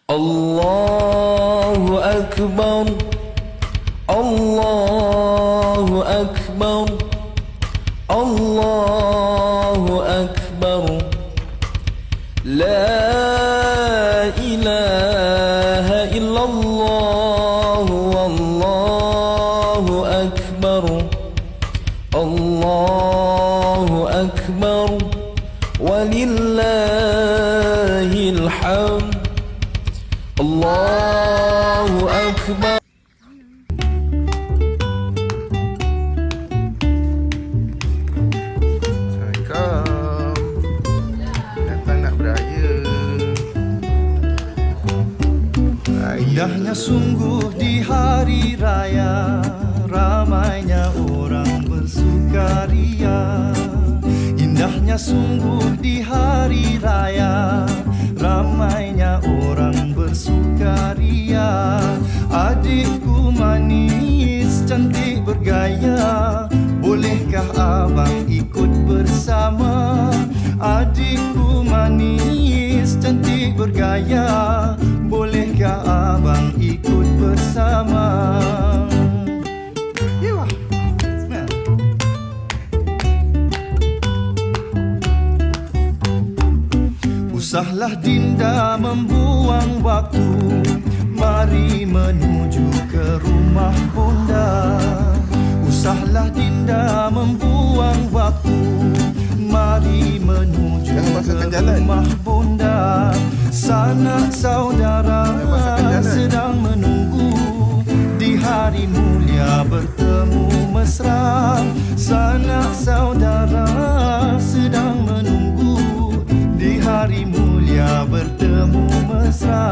Allahu Akbar, Allahu Akbar, Allahu Akbar. La ilaha illallah, Wallahu Akbar, Allahu Akbar, walillahil hamd. Allahu Akbar. Indahnya sungguh di hari raya, ramainya orang bersukaria. Indahnya sungguh di hari raya, ramainya orang bersukaria. Adikku manis, cantik bergaya, bolehkah abang ikut bersama? Adikku manis, cantik bergaya, bolehkah abang ikut bersama? Usahlah Dinda membuang waktu, mari menuju ke rumah Bonda. Usahlah Dinda membuang waktu, mari menuju ke rumah Bonda. Sanak saudara sedang menunggu, di hari mulia bertemu mesra. Sanak saudara sedang menunggu, di hari mulia bertemu mesra.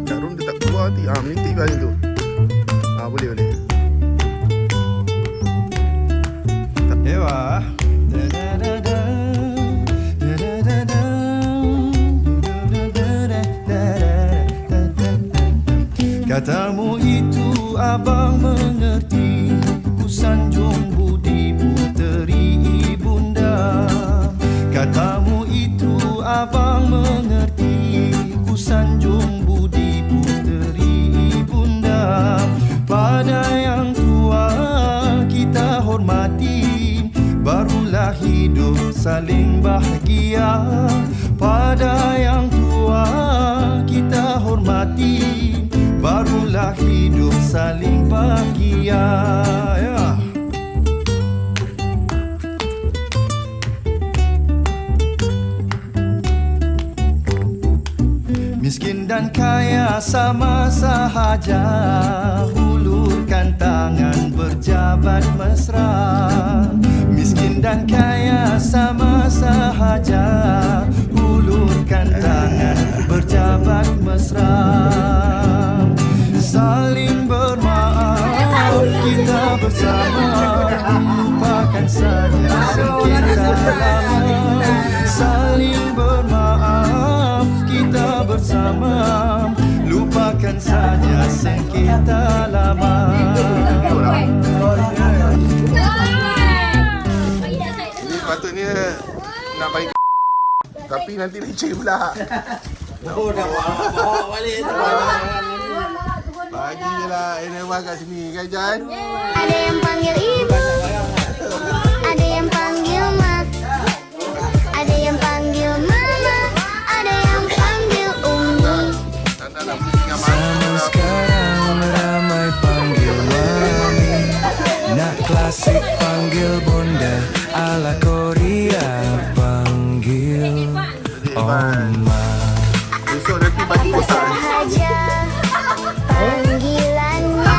Kak Rom dia tak keluar hati. Minti balik tu. Boleh. Ewa. Katamu itu abang mengerti, ku sanjung budi puteri ibunda. Katamu itu abang mengerti, ku sanjung budi puteri ibunda. Pada yang tua kita hormati, barulah hidup saling bahagia. Pada yang tua kita hormati, barulah hidup saling bahagia. Ya. Miskin dan kaya sama sahaja, hulurkan tangan berjabat mesra. Miskin dan kaya sama sahaja, hulurkan tangan berjabat mesra. Saling bermaaf kita bersama, lupakan saja sengketa lama. Saling bermaaf kita bersama, lupakan saja sengketa lama. Ini sepatutnya nak baik, tapi nanti leceh pula. Bawa balik. Bagi je lah Enemah kat sini kan Jan? Ada yang panggil ibu, ada yang panggil mak, ada yang panggil mama, ada yang panggil umi. Zaman sekarang ramai panggil mami, nak klasik panggil Bonda, ala Korea panggil oma. Besok nanti bagi kotak ni. Sahaja panggilannya,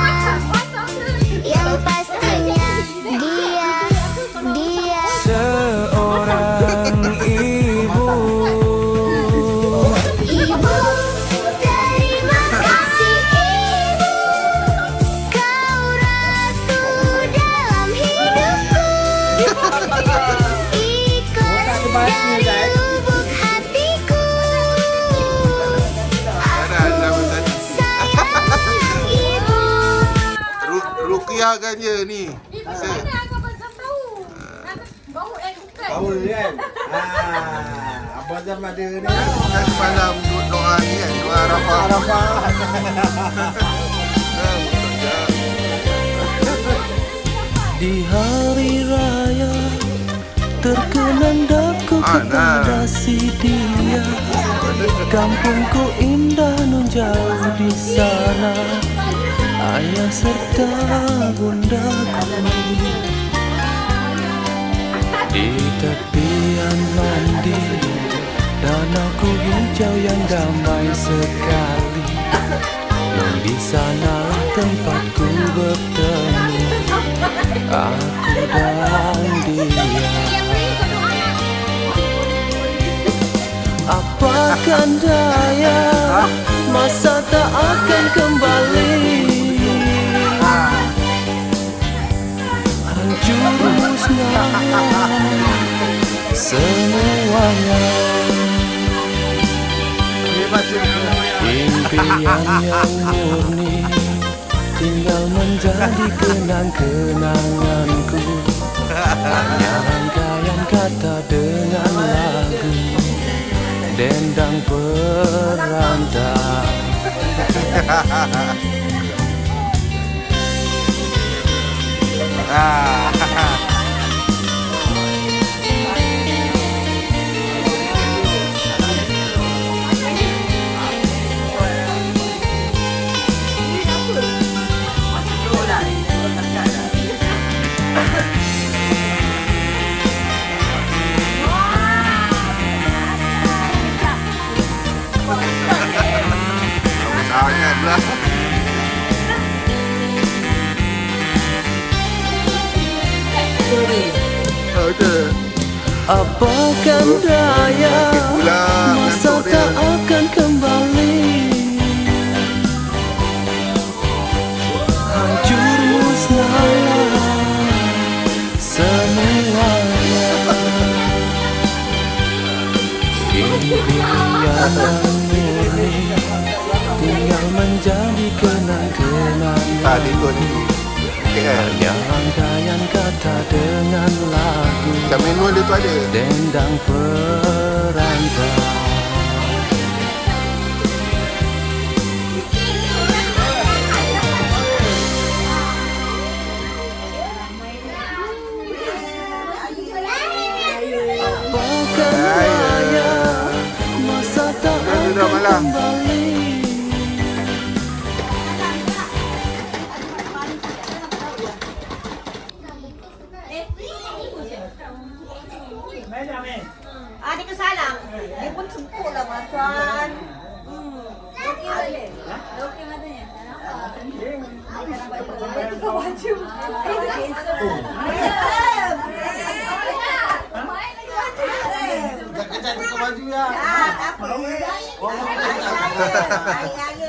yang pastinya dia seorang ibu. Ibu, terima kasih ibu, kau ratu dalam hidupku. Ikut dari lubuk hatiku, sayang ibu. Rukiah kan je ni. Bau kan? Abang Zam ada ni. Kan semalam doa ni kan, doa Arafah. Di hari raya terkenang daku kepada si dia. Kampungku indah nun jauh di sana, ayah serta bundaku. Di tepian mandi, danauku hijau yang damai sekali. Nun di sanalah tempatku bertemu, aku dan dia. Apakan daya, masa tak akan kembali. Hancur musnah semuanya. Impian yang murni tinggal menjadi kenang-kenanganku. Hanya rangkaian kata dengan lagu dendang perantau. Sangatlah. Apakan daya, masa tak akan kembali. Hancur musnahlah semuanya. Impian yang murni tinggal menjadi kenang-kenangan. Tadi kot Hanya rangkaian kata dengan lagu macam manual dia tu ada. dendang perantau. Apakan daya, masa tak akan kembali. Adik ke salam. Dia pun sempur lah makan. Okey balik. Okey matanya. Kenapa? Itu kau baju. Itu cancel. Jangan buka baju ya. Tak apa. Hari-hari